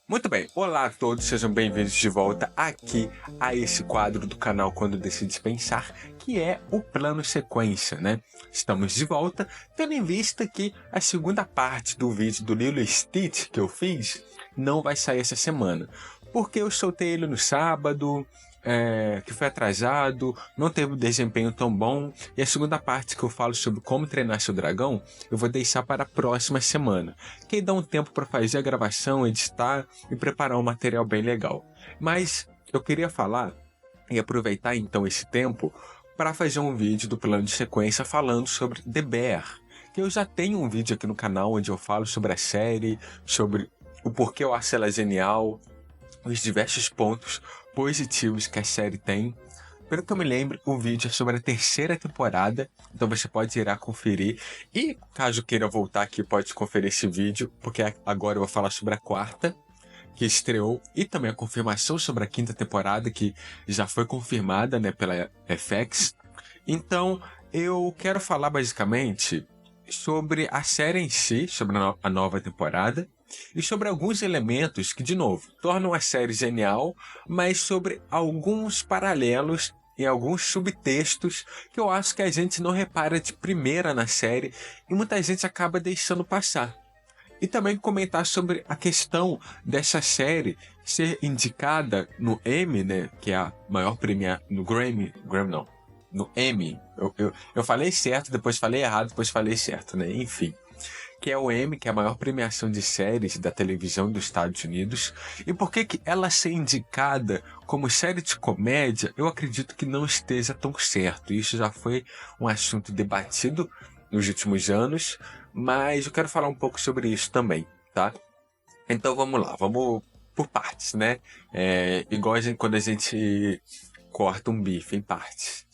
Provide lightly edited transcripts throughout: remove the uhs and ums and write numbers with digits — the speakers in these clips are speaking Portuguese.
Muito bem, olá a todos, sejam bem-vindos de volta aqui a esse quadro do canal Quando Decides Pensar, que é o plano sequência, né? Estamos de volta, tendo em vista que a segunda parte do vídeo do Lilo e Stitch que eu fiz não vai sair essa semana, porque eu soltei ele no sábado, que foi atrasado, não teve um desempenho tão bom, e a segunda parte que eu falo sobre como treinar seu dragão, eu vou deixar para a próxima semana, que aí dá um tempo para fazer a gravação, editar e preparar um material bem legal. Mas eu queria falar e aproveitar então esse tempo para fazer um vídeo do plano de sequência falando sobre The Bear, que eu já tenho um vídeo aqui no canal onde eu falo sobre a série, sobre o porquê eu acho ela genial, os diversos pontos positivos que a série tem. Pelo que eu me lembro, o vídeo é sobre a terceira temporada, então você pode ir a conferir. E caso queira voltar aqui, pode conferir esse vídeo, porque agora eu vou falar sobre a quarta, que estreou, e também a confirmação sobre a quinta temporada, que já foi confirmada, né, pela FX. Então, eu quero falar basicamente sobre a série em si, sobre a nova temporada, e sobre alguns elementos que, de novo, tornam a série genial, mas sobre alguns paralelos e alguns subtextos que eu acho que a gente não repara de primeira na série e muita gente acaba deixando passar. E também comentar sobre a questão dessa série ser indicada no Emmy, né, que é a maior premiação, no Grammy não, no Emmy. Eu falei certo, depois falei errado, depois falei certo, né, enfim. Que é o Emmy, que é a maior premiação de séries da televisão dos Estados Unidos. E por que ela ser indicada como série de comédia, eu acredito que não esteja tão certo. Isso já foi um assunto debatido nos últimos anos, mas eu quero falar um pouco sobre isso também, tá? Então vamos lá, vamos por partes, né? Igual quando a gente corta um bife em partes.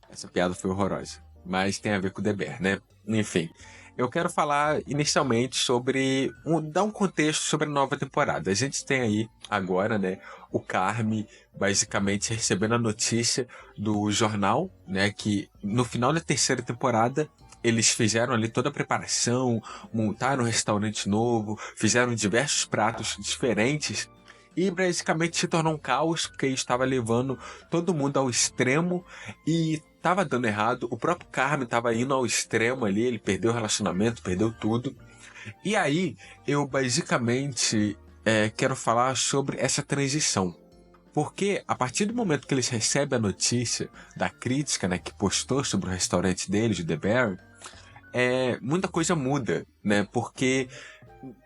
Essa piada foi horrorosa, mas tem a ver com o The Bear, né? Enfim, eu quero falar inicialmente sobre dar um contexto sobre a nova temporada. A gente tem aí agora, né, o Carme basicamente recebendo a notícia do jornal, né, que no final da terceira temporada eles fizeram ali toda a preparação, montaram um restaurante novo, fizeram diversos pratos diferentes e basicamente se tornou um caos, porque estava levando todo mundo ao extremo e estava dando errado. O próprio Carmen estava indo ao extremo ali, ele perdeu o relacionamento, perdeu tudo. E aí, eu basicamente quero falar sobre essa transição. Porque a partir do momento que eles recebem a notícia da crítica, né, que postou sobre o restaurante deles, de The Bear, muita coisa muda, né? Porque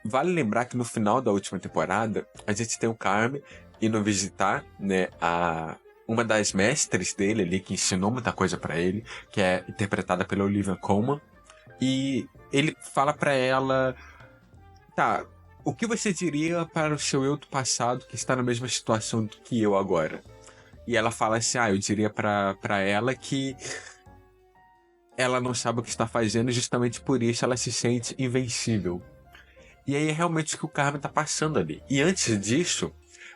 vale lembrar que no final da última temporada, a gente tem o Carme indo visitar, né, uma das mestres dele ali, que ensinou muita coisa pra ele, que é interpretada pela Olivia Colman. E ele fala pra ela, tá, o que você diria para o seu eu do passado que está na mesma situação do que eu agora? E ela fala assim, eu diria pra ela que ela não sabe o que está fazendo e justamente por isso ela se sente invencível. E aí é realmente o que o Carmen tá passando ali. E antes disso,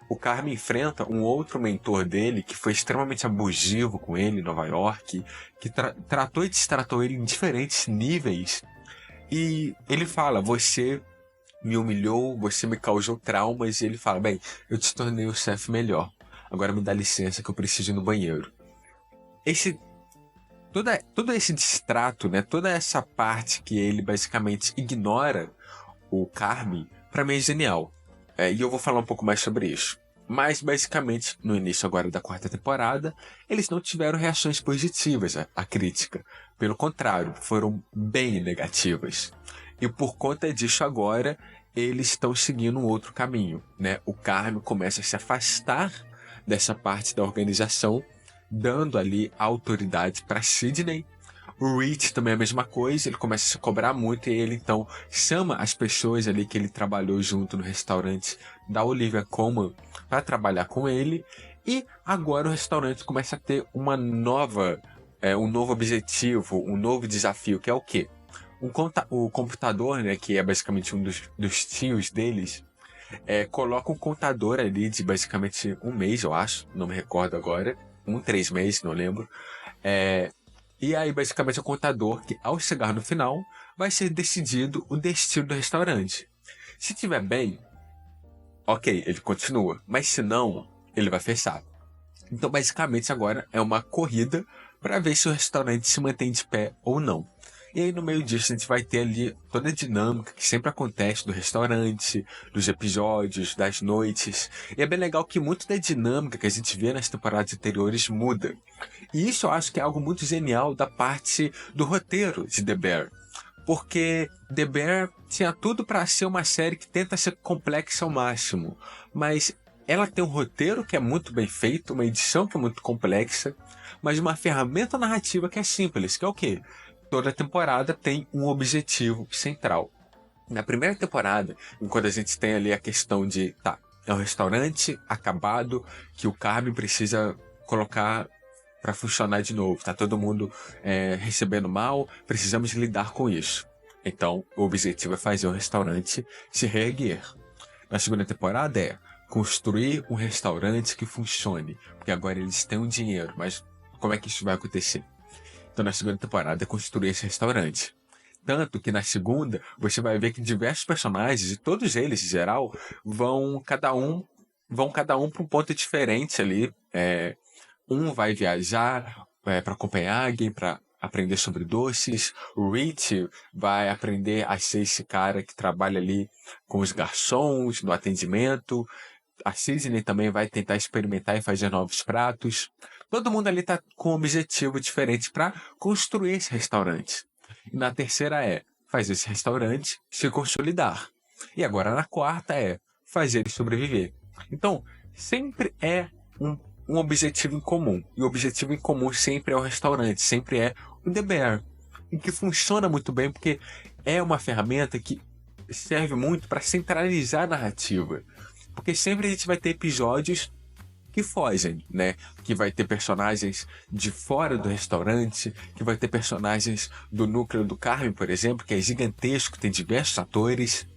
o Carmen enfrenta um outro mentor dele que foi extremamente abusivo com ele em Nova York, que tratou e destratou ele em diferentes níveis. E ele fala, você me humilhou, você me causou traumas. E ele fala, bem, eu te tornei o chefe melhor. Agora me dá licença que eu preciso ir no banheiro. Todo esse distrato, né, toda essa parte que ele basicamente ignora o Carme, pra mim é genial. E eu vou falar um pouco mais sobre isso. Mas, basicamente, no início agora da quarta temporada, eles não tiveram reações positivas à crítica. Pelo contrário, foram bem negativas. E por conta disso agora, eles estão seguindo um outro caminho, né? O Carme começa a se afastar dessa parte da organização, dando ali a autoridade para Sidney. O Rich também é a mesma coisa, ele começa a se cobrar muito e ele então chama as pessoas ali que ele trabalhou junto no restaurante da Olivia Colman para trabalhar com ele. E agora o restaurante começa a ter um novo objetivo, um novo desafio, que é o quê? O computador, né, que é basicamente um dos tios deles, coloca um contador ali de basicamente um mês, eu acho, não me recordo agora, 3 meses, não lembro. E aí, basicamente, é o contador que, ao chegar no final, vai ser decidido o destino do restaurante. Se tiver bem, ok, ele continua. Mas se não, ele vai fechar. Então, basicamente, agora é uma corrida para ver se o restaurante se mantém de pé ou não. E aí, no meio disso, a gente vai ter ali toda a dinâmica que sempre acontece do restaurante, dos episódios, das noites. E é bem legal que muito da dinâmica que a gente vê nas temporadas anteriores muda. E isso eu acho que é algo muito genial da parte do roteiro de The Bear. Porque The Bear tinha tudo para ser uma série que tenta ser complexa ao máximo. Mas ela tem um roteiro que é muito bem feito, uma edição que é muito complexa, mas uma ferramenta narrativa que é simples, que é o quê? Toda temporada tem um objetivo central. Na primeira temporada, enquanto a gente tem ali a questão de, é um restaurante acabado que o Carmen precisa colocar para funcionar de novo. Tá todo mundo recebendo mal, precisamos lidar com isso. Então, o objetivo é fazer o restaurante se reerguer. Na segunda temporada é construir um restaurante que funcione, porque agora eles têm um dinheiro, mas como é que isso vai acontecer? Então, na segunda temporada é construir esse restaurante. Tanto que na segunda, você vai ver que diversos personagens, e todos eles, em geral, vão cada um para um ponto diferente ali. Um vai viajar para Copenhague para aprender sobre doces. O Rich vai aprender a ser esse cara que trabalha ali com os garçons, no atendimento. A Sidney também vai tentar experimentar e fazer novos pratos. Todo mundo ali está com um objetivo diferente para construir esse restaurante. E na terceira é fazer esse restaurante se consolidar. E agora na quarta é fazer ele sobreviver. Então, sempre é um objetivo em comum. E o objetivo em comum sempre é o restaurante, sempre é o The Bear. E que funciona muito bem porque é uma ferramenta que serve muito para centralizar a narrativa. Porque sempre a gente vai ter episódios que fogem, né? Que vai ter personagens de fora do restaurante, que vai ter personagens do núcleo do Carmen, por exemplo, que é gigantesco, tem diversos atores.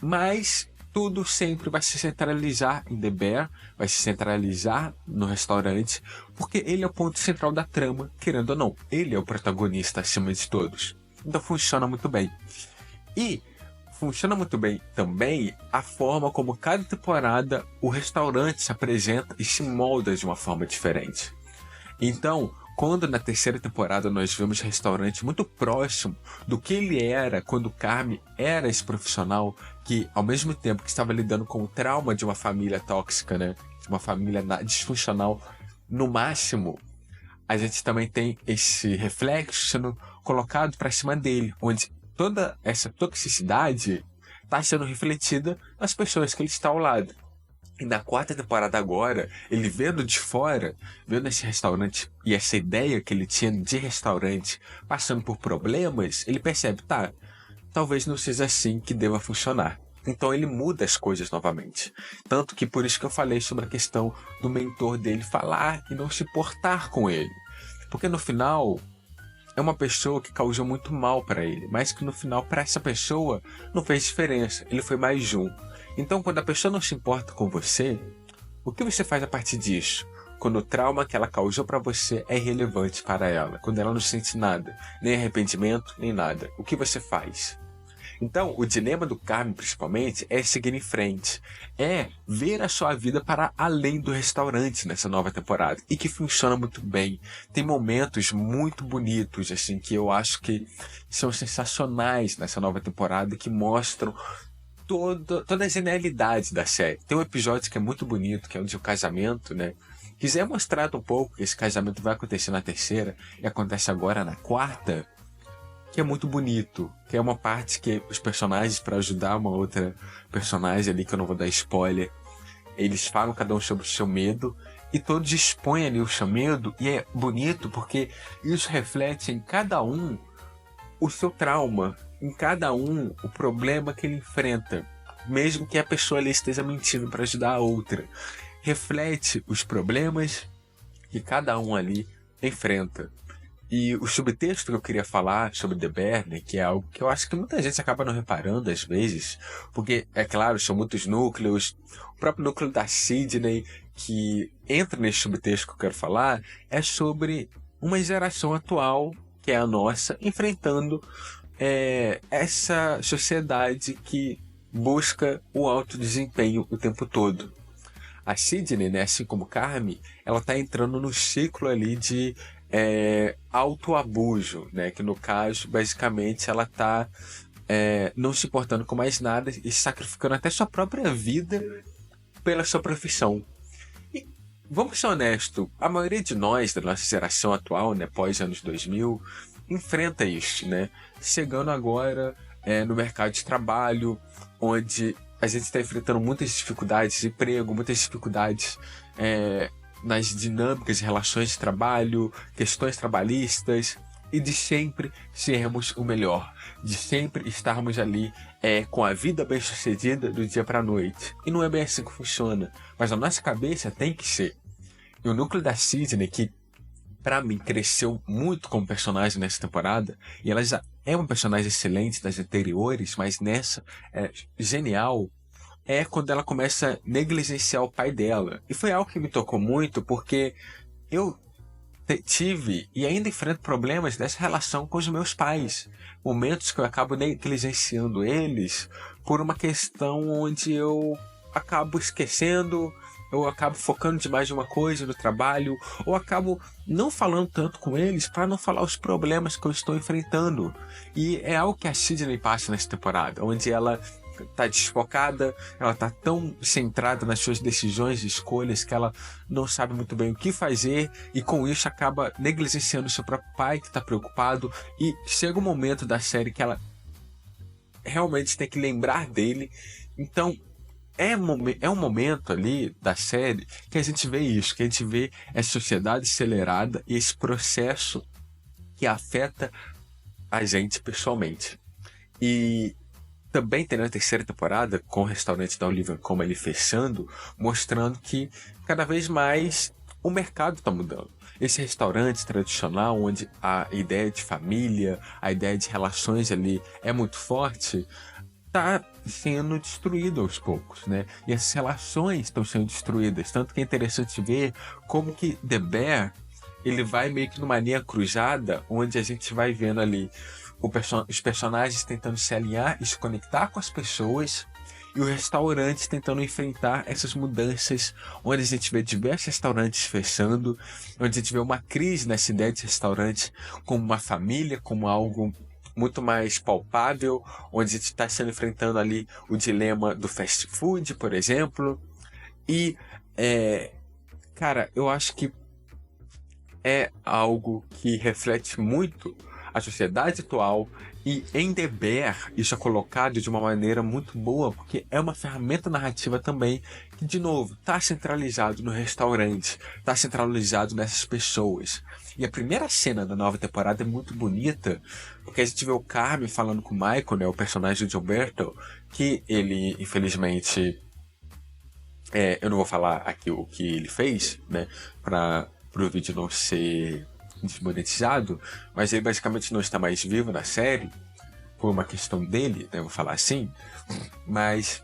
Mas tudo sempre vai se centralizar em The Bear, vai se centralizar no restaurante, porque ele é o ponto central da trama, querendo ou não. Ele é o protagonista acima de todos. Então funciona muito bem. E funciona muito bem também a forma como cada temporada o restaurante se apresenta e se molda de uma forma diferente. Então, quando na terceira temporada nós vemos o restaurante muito próximo do que ele era quando Carmen era esse profissional que, ao mesmo tempo que estava lidando com o trauma de uma família tóxica, né, de uma família disfuncional, no máximo, a gente também tem esse reflexo sendo colocado para cima dele, onde toda essa toxicidade está sendo refletida nas pessoas que ele está ao lado. E na quarta temporada agora, ele vendo de fora, vendo esse restaurante e essa ideia que ele tinha de restaurante passando por problemas, ele percebe, talvez não seja assim que deva funcionar. Então ele muda as coisas novamente. Tanto que por isso que eu falei sobre a questão do mentor dele falar e não se portar com ele. Porque no final é uma pessoa que causou muito mal para ele, mas que no final para essa pessoa não fez diferença, ele foi mais um. Então quando a pessoa não se importa com você, o que você faz a partir disso? Quando o trauma que ela causou para você é irrelevante para ela, quando ela não sente nada, nem arrependimento, nem nada, o que você faz? Então, o dilema do Carmen, principalmente, é seguir em frente. É ver a sua vida para além do restaurante nessa nova temporada. E que funciona muito bem. Tem momentos muito bonitos, assim, que eu acho que são sensacionais nessa nova temporada, que mostram toda a genialidade da série. Tem um episódio que é muito bonito, que é o de um casamento, né? Quiser mostrar um pouco que esse casamento vai acontecer na terceira e acontece agora na quarta, que é muito bonito, que é uma parte que os personagens, para ajudar uma outra personagem ali, que eu não vou dar spoiler, eles falam cada um sobre o seu medo, e todos expõem ali o seu medo, e é bonito porque isso reflete em cada um o seu trauma, em cada um o problema que ele enfrenta, mesmo que a pessoa ali esteja mentindo para ajudar a outra. Reflete os problemas que cada um ali enfrenta. E o subtexto que eu queria falar sobre The Bear, né, que é algo que eu acho que muita gente acaba não reparando às vezes, porque, é claro, são muitos núcleos, o próprio núcleo da Sidney, que entra nesse subtexto que eu quero falar, é sobre uma geração atual, que é a nossa, enfrentando essa sociedade que busca o alto desempenho o tempo todo. A Sidney, né, assim como Carmen, ela tá entrando no ciclo ali de autoabuso, né, que no caso, basicamente, ela tá não se importando com mais nada e sacrificando até sua própria vida pela sua profissão. E vamos ser honestos, a maioria de nós, da nossa geração atual, né, pós anos 2000, enfrenta isso, né, chegando agora no mercado de trabalho, onde a gente está enfrentando muitas dificuldades de emprego, muitas dificuldades nas dinâmicas de relações de trabalho, questões trabalhistas, e de sempre sermos o melhor, de sempre estarmos ali com a vida bem sucedida do dia para a noite. E não é bem assim que funciona, mas a nossa cabeça tem que ser. E o núcleo da Sidney, que para mim cresceu muito como personagem nessa temporada, e ela já é uma personagem excelente das anteriores, mas nessa é genial, é quando ela começa a negligenciar o pai dela. E foi algo que me tocou muito, porque eu tive e ainda enfrento problemas dessa relação com os meus pais. Momentos que eu acabo negligenciando eles por uma questão onde eu acabo esquecendo, eu acabo focando demais em uma coisa no trabalho, ou acabo não falando tanto com eles para não falar os problemas que eu estou enfrentando. E é algo que a Sidney passa nessa temporada, onde ela tá desfocada, ela tá tão centrada nas suas decisões e escolhas que ela não sabe muito bem o que fazer, e com isso acaba negligenciando seu próprio pai, que tá preocupado, e chega um momento da série que ela realmente tem que lembrar dele. Então é um momento ali da série que a gente vê isso, que a gente vê essa sociedade acelerada e esse processo que afeta a gente pessoalmente. E também tem na terceira temporada, com o restaurante da Olivia Colman ele fechando, mostrando que cada vez mais o mercado está mudando. Esse restaurante tradicional, onde a ideia de família, a ideia de relações ali é muito forte, está sendo destruído aos poucos, né? E essas relações estão sendo destruídas. Tanto que é interessante ver como que The Bear, ele vai meio que numa linha cruzada, onde a gente vai vendo ali os personagens tentando se alinhar e se conectar com as pessoas, e o restaurante tentando enfrentar essas mudanças, onde a gente vê diversos restaurantes fechando, onde a gente vê uma crise nessa ideia de restaurante como uma família, como algo muito mais palpável, onde a gente está sendo enfrentando ali o dilema do fast food, por exemplo. E, cara, eu acho que é algo que reflete muito a sociedade atual, e em The Bear isso é colocado de uma maneira muito boa, porque é uma ferramenta narrativa também que, de novo, está centralizado no restaurante, está centralizado nessas pessoas. E a primeira cena da nova temporada é muito bonita, porque a gente vê o Carmen falando com o Michael, né, o personagem de Gilberto, que ele, infelizmente, eu não vou falar aqui o que ele fez, né, para o vídeo não ser desmonetizado, mas ele basicamente não está mais vivo na série, por uma questão dele, né, vou falar assim. Mas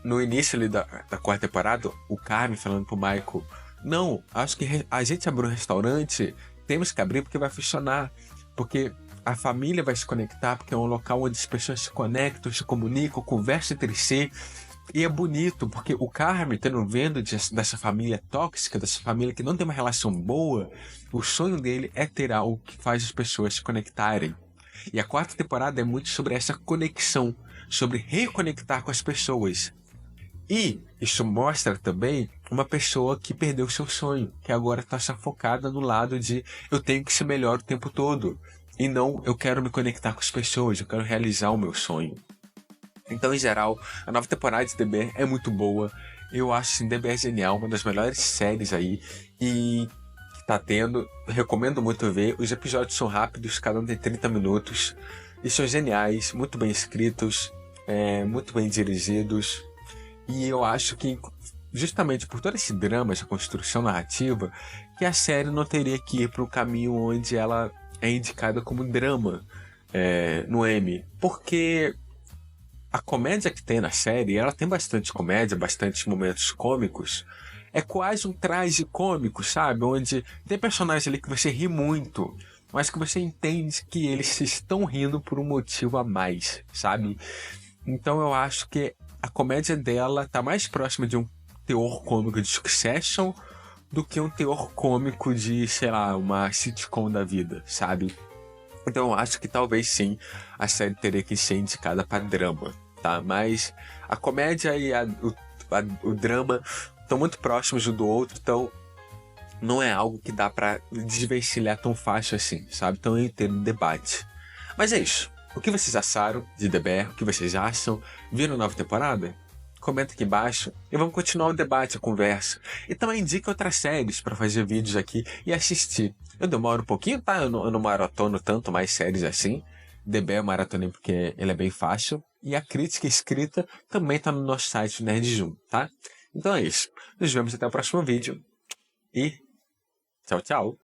no início ali da quarta temporada, o Carmen falando pro Michael: não, acho que a gente abriu um restaurante, temos que abrir porque vai funcionar, porque a família vai se conectar, porque é um local onde as pessoas se conectam, se comunicam, conversam entre si. E é bonito, porque o Carmen, tendo vendo dessa família tóxica, dessa família que não tem uma relação boa, o sonho dele é ter algo que faz as pessoas se conectarem. E a quarta temporada é muito sobre essa conexão, sobre reconectar com as pessoas. E isso mostra também uma pessoa que perdeu seu sonho, que agora está focada no lado de eu tenho que ser melhor o tempo todo. E não, eu quero me conectar com as pessoas, eu quero realizar o meu sonho. Então, em geral, a nova temporada de The Bear é muito boa. Eu acho assim, The Bear genial, uma das melhores séries aí. E que tá tendo. Recomendo muito ver. Os episódios são rápidos, cada um tem 30 minutos. E são geniais, muito bem escritos, muito bem dirigidos. E eu acho que, justamente por todo esse drama, essa construção narrativa, que a série não teria que ir para o caminho onde ela é indicada como drama no Emmy. Porque a comédia que tem na série, ela tem bastante comédia, bastante momentos cômicos. É quase um traje cômico, sabe? Onde tem personagens ali que você ri muito, mas que você entende que eles estão rindo por um motivo a mais, sabe? Então eu acho que a comédia dela tá mais próxima de um teor cômico de Succession do que um teor cômico de, sei lá, uma sitcom da vida, sabe? Então eu acho que talvez sim a série teria que ser indicada para drama, tá? Mas a comédia e o drama estão muito próximos um do outro, então não é algo que dá pra desvencilhar tão fácil assim, sabe? Então eu entendo o debate. Mas é isso. O que vocês acharam de The Bear? O que vocês acham? Viram a nova temporada? Comenta aqui embaixo e vamos continuar o debate, a conversa. E também indica outras séries para fazer vídeos aqui e assistir. Eu demoro um pouquinho, tá? Eu não maratono tanto mais séries assim. The Bear eu maratonei porque ele é bem fácil. E a crítica escrita também tá no nosso site Nerd Zoom, tá? Então é isso. Nos vemos até o próximo vídeo. E tchau, tchau.